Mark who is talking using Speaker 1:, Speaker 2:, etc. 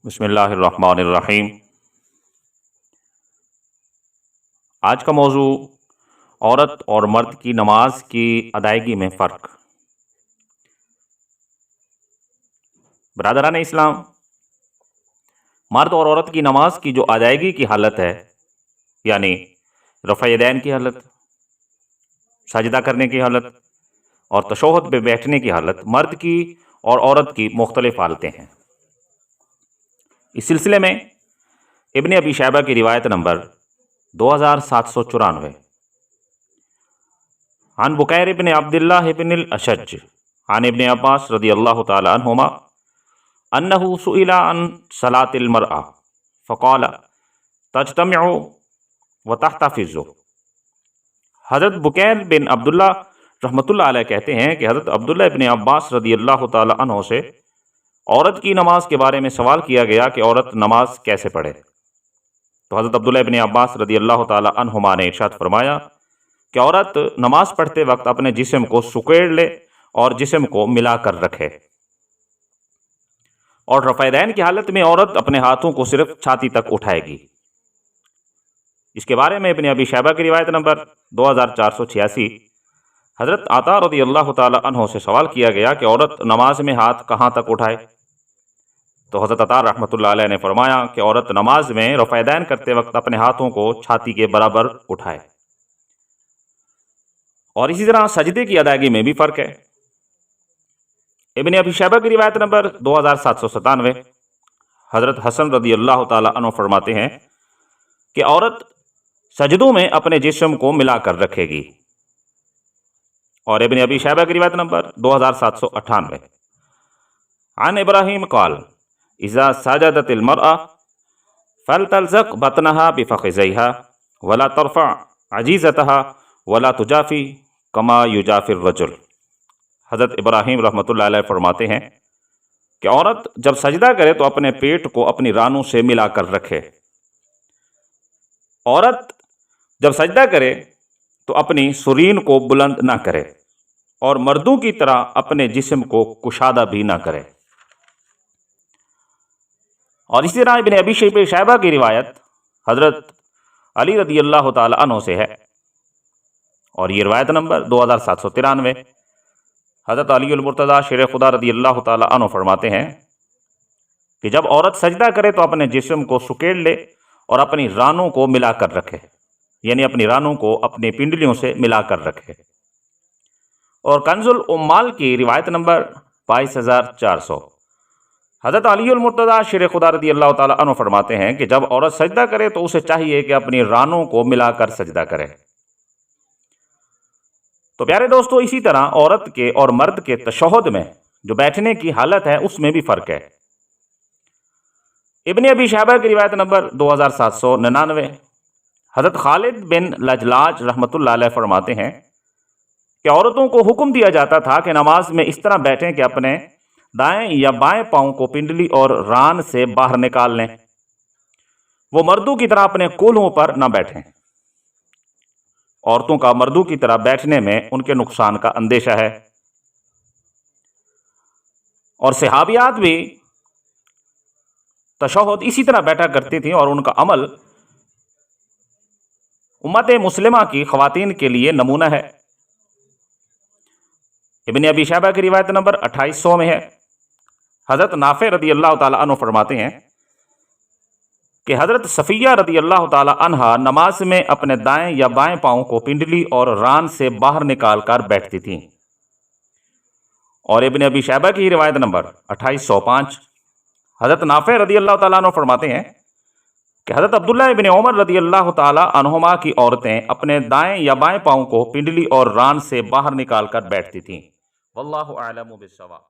Speaker 1: बिस्मिल्लाहिर्रहमानिर्रहीम। आज का मौजू औरत और मर्द की नमाज की अदायगी में फ़र्क। बरादरान इस्लाम, मर्द और औरत की नमाज की जो अदायगी की हालत है, यानी रफ़ा यदैन की हालत, सजदा करने की हालत और तशहुद पे बैठने की हालत, मर्द की और औरत की मुख्तलिफ हालतें हैं। इस सिलसिले में इब्न अबी शैबा की रिवायत नंबर 2794 अन बुकैर इब्न अब्दुल्लाह इब्न अल-अशज अन इब्न अब्बास रदियल्लाहु ताला अन्हुमा अन्नहु सुइला अन सलातिल मरअा फ़क़ाल तज्तमिउ व तहतफ़िज़ु। हज़रत बुकैर बिन अब्दुल्ला रहमतुल्लाह अलैह कहते हैं कि हज़रत अब्दुल्लाह इब्न अब्बास रदियल्लाहु ताला अन्हु से औरत की नमाज के बारे में सवाल किया गया कि औरत नमाज कैसे पढ़े। तो हज़रत अब्दुल्लाह इब्न अब्बास रदियल्लाहु ताला अन्हुमा ने इरशाद फरमाया कि औरत नमाज पढ़ते वक्त अपने जिस्म को सुकेड़ ले और जिस्म को मिला कर रखे, और रफ़ैदैन की हालत में औरत अपने हाथों को सिर्फ छाती तक उठाएगी। इसके बारे में इब्न अबी शैबा की रिवायत नंबर 2486 हज़रत आता रदियल्लाहु ताला अन्हु से सवाल किया गया कि औरत नमाज में हाथ कहाँ तक उठाए। तो हज़रत अता रहमतुल्लाह अलैह ने फरमाया कि औरत नमाज में रफ़ैदैन करते वक्त अपने हाथों को छाती के बराबर उठाए। और इसी तरह सजदे की अदायगी में भी फ़र्क है। इब्न अबी शैबा की रिवायत नंबर 2797 हज़रत हसन रदियल्लाहु ताला अन्हु फरमाते हैं कि औरत सजदों में अपने जिस्म को मिलाकर रखेगी। और इब्न अबी शैबा की रिवायत नंबर 2798 अन इब्राहीम क़ाल इज़ा सजदतिल मरअा फलतल्ज़क़ बतनहा बिफ़ख़िज़ैहा वला तरफ़अ अजीज़तहा वला तुजाफ़ी कमा युजाफ़िर रजुल। हज़रत इब्राहीम रहमतुल्लाह अलैह फरमाते हैं कि औरत जब सजदा करे तो अपने पेट को अपनी रानों से मिलाकर रखे। औरत जब सजदा करे तो अपनी सुरीन को बुलंद ना करे और मर्दों की तरह अपने जिस्म को कुशादा भी ना करे। और इसी तरह इब्न अबी शैबा की रिवायत हज़रत अली रदियल्लाहु ताला अन्हु से है, और ये रिवायत नंबर 2793 हज़रत अली अल मुर्तज़ा शेर खुदा रदियल्लाहु ताला अन्हु फरमाते हैं कि जब औरत सजदा करे तो अपने जिस्म को सुकेड़ ले और अपनी रानों को मिलाकर रखे, यानी अपनी रानों को अपनी पिंडलियों से मिलाकर रखे। और कंजुल उम्माल की रिवायत नंबर 22400 हज़रत अली अल मुर्तज़ा शेर खुदा रदियल्लाहु ताला अन्हु फरमाते हैं कि जब औरत सजदा करे तो उसे चाहिए कि अपनी रानों को मिलाकर सजदा करे। तो प्यारे दोस्तों, इसी तरह औरत के और मर्द के तशहुद में जो बैठने की हालत है उसमें भी फ़र्क है। इब्न अबी शैबा की रिवायत नंबर 2799 हज़रत खालिद बिन लजलाज रहमतुल्लाह अलैह फरमाते हैं कि औरतों को हुक्म दिया जाता था कि नमाज में इस तरह बैठें कि अपने दाएं या बाएं पाँव को पिंडली और रान से बाहर निकाल लें। वो मर्दों की तरह अपने कूल्हों पर न बैठें। औरतों का मर्दों की तरह बैठने में उनके नुकसान का अंदेशा है। और सहाबियात भी तशहुद इसी तरह बैठा करती थी, और उनका अमल उम्मत मुस्लिमा की ख़वातीन के लिए नमूना है। इब्न अबी शैबा की रिवायत नंबर 2800 में है। हज़रत नाफ़े रदियल्लाहु ताला अन्हु फरमाते हैं कि हज़रत सफ़िया रदियल्लाहु ताला अन्हा नमाज में अपने दाएं या बाएं पाँव को पिंडली और रान से बाहर निकाल कर बैठती थीं। और इब्न अबी शैबा की रिवायत नंबर 2805 हज़रत नाफ़े रदियल्लाहु ताला अन्हु फरमाते हैं कि हज़रत अब्दुल्ला इब्न उमर रदियल्लाहु ताला अन्हुमा की औरतें अपने दाएं या बाएं पाँव को पिंडली और रान से बाहर निकाल कर बैठती थीं। वल्लाहु आलमु बिस्सवाब।